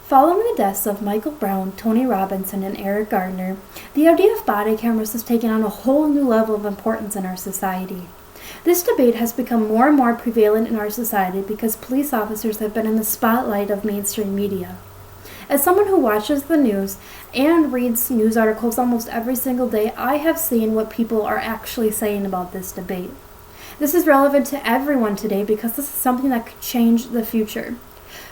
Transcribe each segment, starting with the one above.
Following the deaths of Michael Brown, Tony Robinson, and Eric Gardner, the idea of body cameras has taken on a whole new level of importance in our society. This debate has become more and more prevalent in our society because police officers have been in the spotlight of mainstream media. As someone who watches the news and reads news articles almost every single day, I have seen what people are actually saying about this debate. This is relevant to everyone today because this is something that could change the future.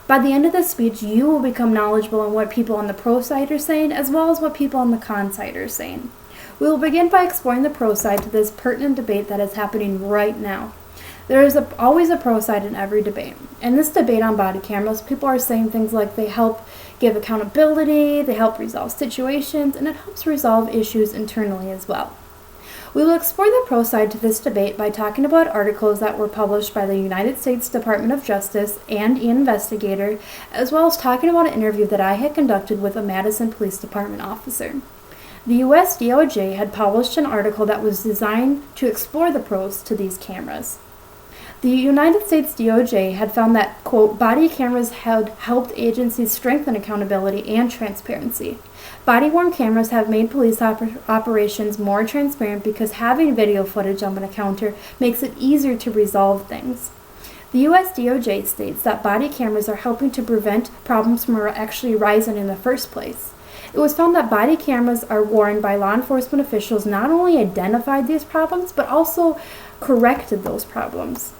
By the end of this speech, you will become knowledgeable on what people on the pro side are saying as well as what people on the con side are saying. We will begin by exploring the pro side to this pertinent debate that is happening right now. There is always a pro side in every debate. In this debate on body cameras, people are saying things like they help give accountability, they help resolve situations, and it helps resolve issues internally as well. We will explore the pro side to this debate by talking about articles that were published by the United States Department of Justice and an investigator, as well as talking about an interview that I had conducted with a Madison Police Department officer. The U.S. DOJ had published an article that was designed to explore the pros to these cameras. The United States DOJ had found that, quote, body cameras had helped agencies strengthen accountability and transparency. Body-worn cameras have made police operations more transparent because having video footage of an encounter makes it easier to resolve things. The U.S. DOJ states that body cameras are helping to prevent problems from actually arising in the first place. It was found that body cameras are worn by law enforcement officials not only identified these problems, but also corrected those problems.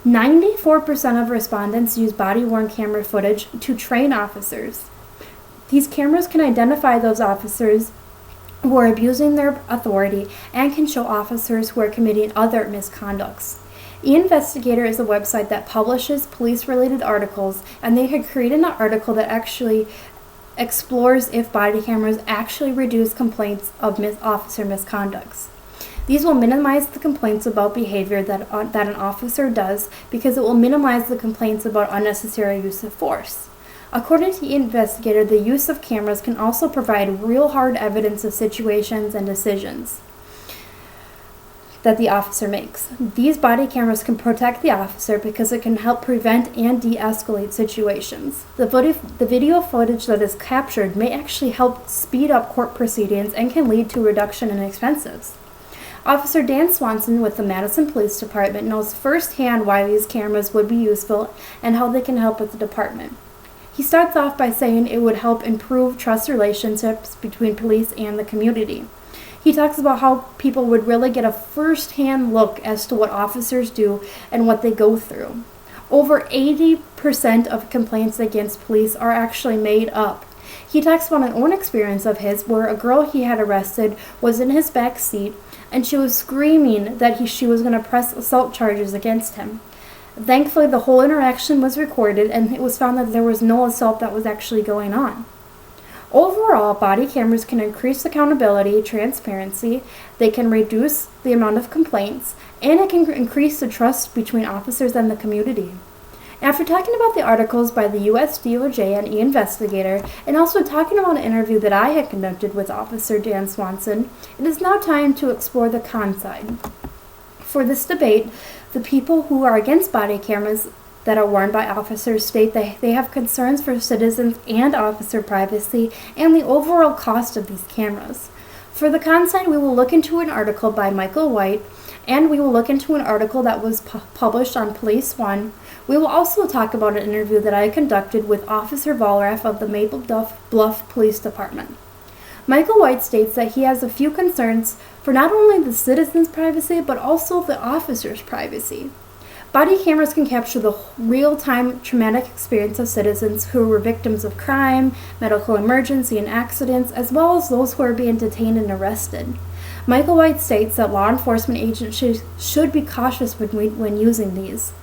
94% of respondents use body-worn camera footage to train officers. These cameras can identify those officers who are abusing their authority and can show officers who are committing other misconducts. eInvestigator is a website that publishes police-related articles, and they had created an article that actually explores if body cameras actually reduce complaints of officer misconducts. These will minimize the complaints about behavior that an officer does because it will minimize the complaints about unnecessary use of force. According to the investigator, the use of cameras can also provide real hard evidence of situations and decisions that the officer makes. These body cameras can protect the officer because it can help prevent and de-escalate situations. The video footage that is captured may actually help speed up court proceedings and can lead to a reduction in expenses. Officer Dan Swanson with the Madison Police Department knows firsthand why these cameras would be useful and how they can help with the department. He starts off by saying it would help improve trust relationships between police and the community. He talks about how people would really get a first-hand look as to what officers do and what they go through. Over 80% of complaints against police are actually made up. He talks about an own experience of his where a girl he had arrested was in his back seat and she was screaming that she was going to press assault charges against him. Thankfully, the whole interaction was recorded and it was found that there was no assault that was actually going on. Overall, body cameras can increase accountability, transparency, they can reduce the amount of complaints, and it can increase the trust between officers and the community. After talking about the articles by the U.S. DOJ and eInvestigator, and also talking about an interview that I had conducted with Officer Dan Swanson, it is now time to explore the con side. For this debate, the people who are against body cameras that are worn by officers state that they have concerns for citizens and officer privacy and the overall cost of these cameras. For the con side, we will look into an article by Michael White, and we will look into an article that was published on Police One. We will also talk about an interview that I conducted with Officer Vollraff of the Maple Bluff Police Department. Michael White states that he has a few concerns for not only the citizens' privacy, but also the officers' privacy. Body cameras can capture the real-time traumatic experience of citizens who were victims of crime, medical emergency, and accidents, as well as those who are being detained and arrested. Michael White states that law enforcement agencies should be cautious when using these.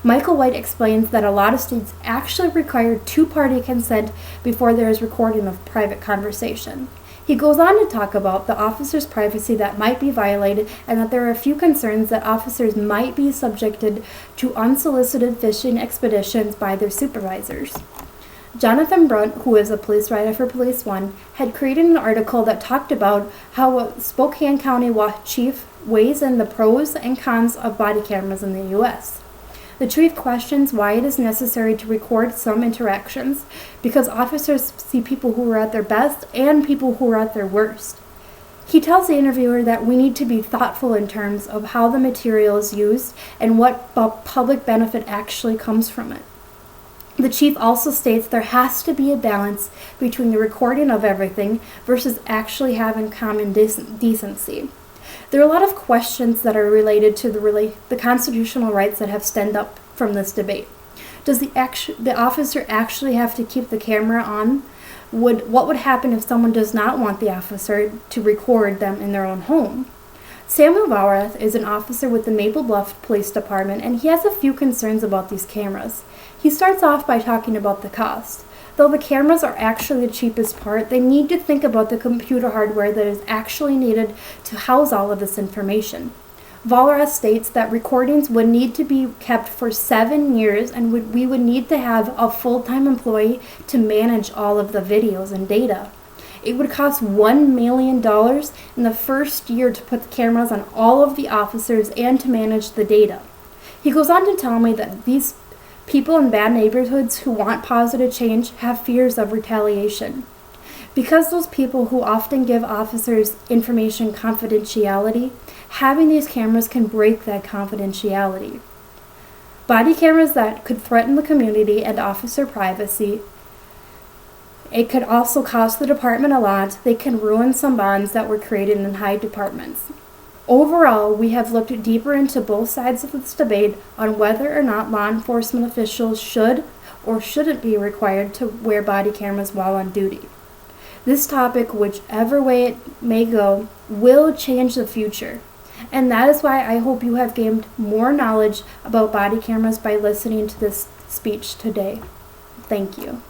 Michael White explains that a lot of states actually require two-party consent before there is recording of private conversation. He goes on to talk about the officer's privacy that might be violated and that there are a few concerns that officers might be subjected to unsolicited fishing expeditions by their supervisors. Jonathan Brunt, who is a police writer for Police One, had created an article that talked about how a Spokane County chief weighs in the pros and cons of body cameras in the U.S. The chief questions why it is necessary to record some interactions, because officers see people who are at their best and people who are at their worst. He tells the interviewer that we need to be thoughtful in terms of how the material is used and what public benefit actually comes from it. The chief also states there has to be a balance between the recording of everything versus actually having common decency. There are a lot of questions that are related to the constitutional rights that have stemmed up from this debate. Does the officer actually have to keep the camera on? What would happen if someone does not want the officer to record them in their own home? Samuel Valrath is an officer with the Maple Bluff Police Department, and he has a few concerns about these cameras. He starts off by talking about the cost. Though the cameras are actually the cheapest part, they need to think about the computer hardware that is actually needed to house all of this information. Valrath states that recordings would need to be kept for 7 years, and we would need to have a full-time employee to manage all of the videos and data. It would cost $1 million in the first year to put the cameras on all of the officers and to manage the data. He goes on to tell me that these people in bad neighborhoods who want positive change have fears of retaliation. Because those people who often give officers information confidentiality, having these cameras can break that confidentiality. Body cameras that could threaten the community and officer privacy. It could also cost the department a lot. They can ruin some bonds that were created in high departments. Overall, we have looked deeper into both sides of this debate on whether or not law enforcement officials should or shouldn't be required to wear body cameras while on duty. This topic, whichever way it may go, will change the future. And that is why I hope you have gained more knowledge about body cameras by listening to this speech today. Thank you.